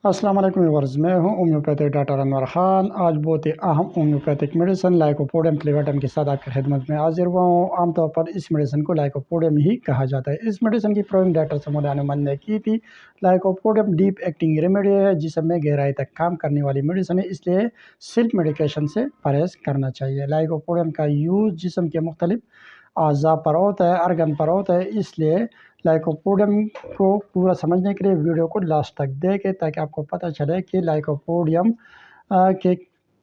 السلام علیکم ویورز، میں ہوں ہومیوپیتھک ڈاکٹر انور خان۔ آج بہت ہی اہم ہومیوپیتھک میڈیسن لائکوپوڈیم کلیویٹم کے ساتھ آپ کی خدمت میں حاضر ہوا ہوں۔ عام طور پر اس میڈیسن کو لائکوپوڈیم ہی کہا جاتا ہے۔ اس میڈیسن کی پروونگ ڈاکٹر سمود انومن نے کی تھی۔ لائکوپوڈیم ڈیپ ایکٹنگ ریمیڈی ہے، جسم میں گہرائی تک کام کرنے والی میڈیسن ہے، اس لیے سیلف میڈیکیشن سے پرہیز کرنا چاہیے۔ لائکوپوڈیم کا یوز جسم کے مختلف اعضاء پر ہوتا ہے، ارگن پر ہوتا ہے، اس لیے لائکوپوڈیم کو پورا سمجھنے کے لیے ویڈیو کو لاسٹ تک دیکھیں تاکہ آپ کو پتہ چلے کہ لائکوپوڈیم کے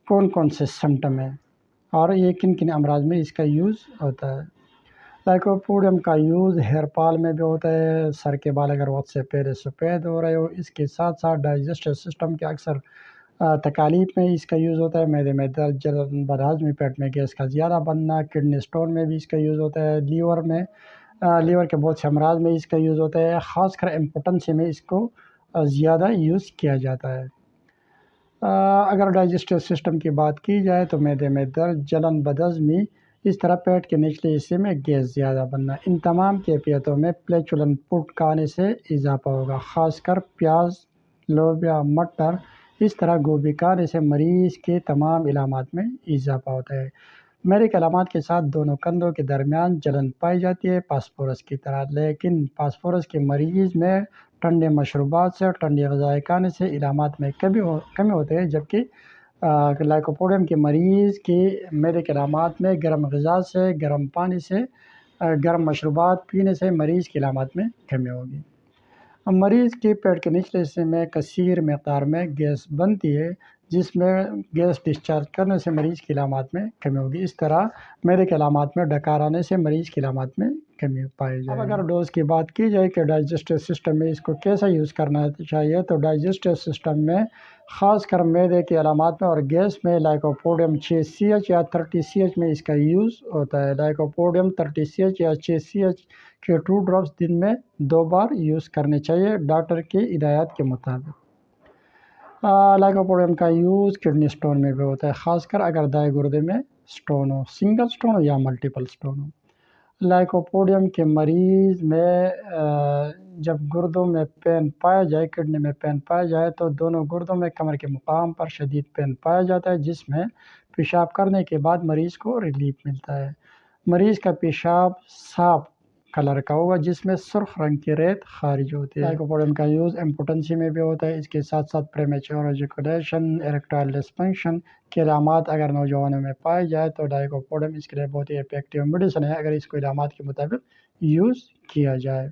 کون کون سے سمٹم ہیں اور یہ کن کن امراض میں اس کا یوز ہوتا ہے۔ لائکوپوڈیم کا یوز ہیئر فال میں بھی ہوتا ہے، سر کے بال اگر وقت سے پہلے سفید ہو رہے ہو۔ اس کے ساتھ ساتھ ڈائجسٹو سسٹم کے اکثر تکالیف میں اس کا یوز ہوتا ہے۔ معدے میں درد، جلن، بدہضمی، پیٹ میں گیس کا زیادہ بننا، کڈنی اسٹون میں بھی اس کا یوز ہوتا ہے۔ لیور کے بہت سے امراض میں اس کا یوز ہوتا ہے، خاص کر امپوٹنسی میں اس کو زیادہ یوز کیا جاتا ہے۔ اگر ڈائجسٹو سسٹم کی بات کی جائے تو معدے میں درد، جلن، بدہضمی، اس طرح پیٹ کے نچلے حصے میں گیس زیادہ بننا، ان تمام کیفیتوں میں فلیچولن فوڈ کھانے سے اضافہ ہوگا، خاص کر پیاز، لوبیا، مٹر، اس طرح گوبھی کھانے سے مریض کے تمام علامات میں اضافہ ہوتا ہے۔ میرے کے علامات کے ساتھ دونوں کندھوں کے درمیان جلن پائی جاتی ہے، فاسفورس کی طرح، لیکن فاسفورس کے مریض میں ٹھنڈے مشروبات سے اور ٹھنڈی غذائیں کھانے سے علامات میں کمی ہوتے ہیں، جبکہ لائکوپوڈیم کے مریض کے میرے کے علامات میں گرم غذا سے، گرم پانی سے، گرم مشروبات پینے سے مریض کی علامات میں کمی ہوگی۔ مریض کے پیٹ کے نچلے حصے میں کثیر مقدار میں گیس بنتی ہے، جس میں گیس ڈسچارج کرنے سے مریض کی علامات میں کمی ہوگی۔ اس طرح میرے کے علامات میں ڈکار آنے سے مریض کی علامات میں کمی پائی جائے گی۔ اب اگر ڈوز کی بات کی جائے کہ ڈائجسٹو سسٹم میں اس کو کیسا یوز کرنا چاہیے، تو ڈائجسٹو سسٹم میں خاص کر معدے کی علامات میں اور گیس میں لائکوپوڈیم 6 یا 30 میں اس کا یوز ہوتا ہے۔ لائکوپوڈیم 30 یا 6 کے 2 ڈراپس دن میں 2 بار یوز کرنے چاہیے، ڈاکٹر کی ہدایات کے مطابق۔ لائکوپوڈیم کا یوز کڈنی اسٹون میں بھی ہوتا ہے، خاص کر اگر دائیں گردے میں اسٹون ہو، سنگل اسٹون ہو یا ملٹیپل اسٹون ہو۔ لائکوپوڈیم کے مریض میں جب گردوں میں پین پایا جائے، کڈنی میں پین پایا جائے، تو دونوں گردوں میں کمر کے مقام پر شدید پین پایا جاتا ہے، جس میں پیشاب کرنے کے بعد مریض کو ریلیف ملتا ہے۔ مریض کا پیشاب صاف کلر کا ہوگا، جس میں سرخ رنگ کی ریت خارج ہوتی ہے۔ لائکوپوڈیم کا یوز امپوٹنسی میں بھی ہوتا ہے۔ اس کے ساتھ ساتھ پریمیچور ایجیکولیشن، اریکٹائل ڈسفنکشن کے علامات اگر نوجوانوں میں پائے جائے تو لائکوپوڈیم اس کے لیے بہت ہی ایفیکٹیو میڈیسن ہے، اگر اس کو علامات کے مطابق یوز کیا جائے۔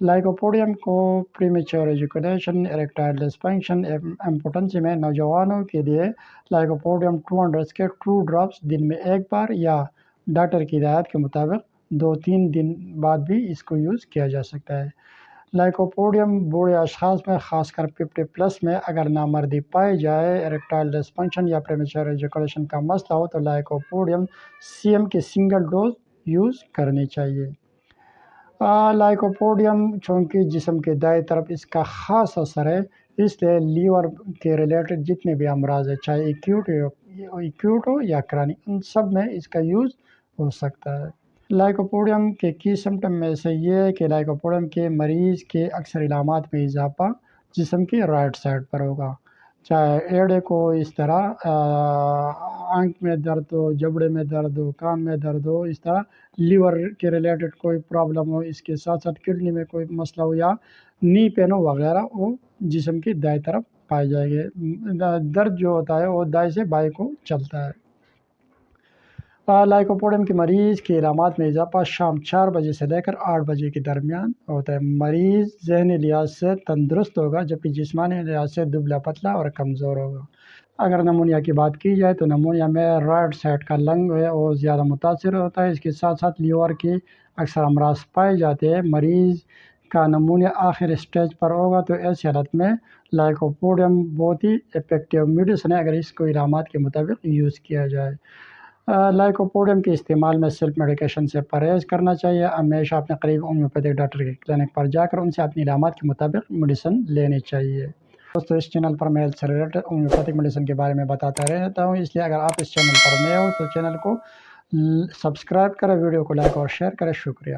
لائکوپوڈیم کو پریمیچور ایجیکولیشن، اریکٹائل ڈسفنکشن، امپوٹنسی میں نوجوانوں کے لیے لائکوپوڈیم 200 کے 2 ڈراپس دن میں 1 بار یا ڈاکٹر کی ہدایت کے مطابق 2-3 دن بعد بھی اس کو یوز کیا جا سکتا ہے۔ لائکوپوڈیم بوڑھے اشخاص میں، خاص کر 50+ میں اگر نامردی پائی جائے، اریکٹائل ڈسفنکشن یا پریمیچور ایجیکولیشن کا مسئلہ ہو، تو لائکوپوڈیم CM کی سنگل ڈوز یوز کرنی چاہیے۔ لائکوپوڈیم چونکہ جسم کے دائیں طرف اس کا خاص اثر ہے، اس لیے لیور کے ریلیٹڈ جتنے بھی امراض ہیں، چاہے ایکیوٹ ہو یا کرونک، ان سب میں اس کا یوز ہو سکتا ہے۔ لائکوپوڈیم کے کی سمٹم میں سے یہ ہے کہ لائکوپوڈیم کے مریض کے اکثر علامات میں اضافہ جسم کی رائٹ سائڈ پر ہوگا، چاہے ایڑے کو اس طرح آنکھ میں درد ہو، جبڑے میں درد ہو، کان میں درد ہو، اس طرح لیور کے ریلیٹڈ کوئی پرابلم ہو، اس کے ساتھ ساتھ کڈنی میں کوئی مسئلہ ہو یا نی پین ہو وغیرہ، وہ جسم کی دائیں طرف پائے جائیں گے۔ درد جو ہوتا ہے وہ دائیں سے بائیں کو چلتا ہے۔ لائکوپوڈیم کے مریض کے علامات میں اضافہ شام 4 بجے سے لے کر 8 بجے کے درمیان ہوتا ہے۔ مریض ذہنی لحاظ سے تندرست ہوگا، جبکہ جسمانی لحاظ سے دبلا پتلا اور کمزور ہوگا۔ اگر نمونیا کی بات کی جائے تو نمونیا میں رائٹ سائڈ کا لنگ ہے وہ زیادہ متاثر ہوتا ہے۔ اس کے ساتھ ساتھ لیور کے اکثر امراض پائے جاتے ہیں۔ مریض کا نمونیا آخر اسٹیج پر ہوگا، تو ایسی حالت میں لائکوپوڈیم بہت ہی ایفیکٹیو میڈیسن ہے، اگر اس کو علامات کے مطابق یوز کیا جائے۔ لائکوپوڈیم کے استعمال میں سیلف میڈیکیشن سے پرہیز کرنا چاہیے، ہمیشہ اپنے قریب ہومیوپیتھک ڈاکٹر کے کلینک پر جا کر ان سے اپنی علامات کے مطابق میڈیسن لینی چاہیے۔ دوستو، اس چینل پر میں ہیلتھ سے ریلیٹڈ ہومیوپیتھک میڈیسن کے بارے میں بتاتا رہتا ہوں، اس لیے اگر آپ اس چینل پر نئے ہو تو چینل کو سبسکرائب کریں، ویڈیو کو لائک اور شیئر کریں۔ شکریہ۔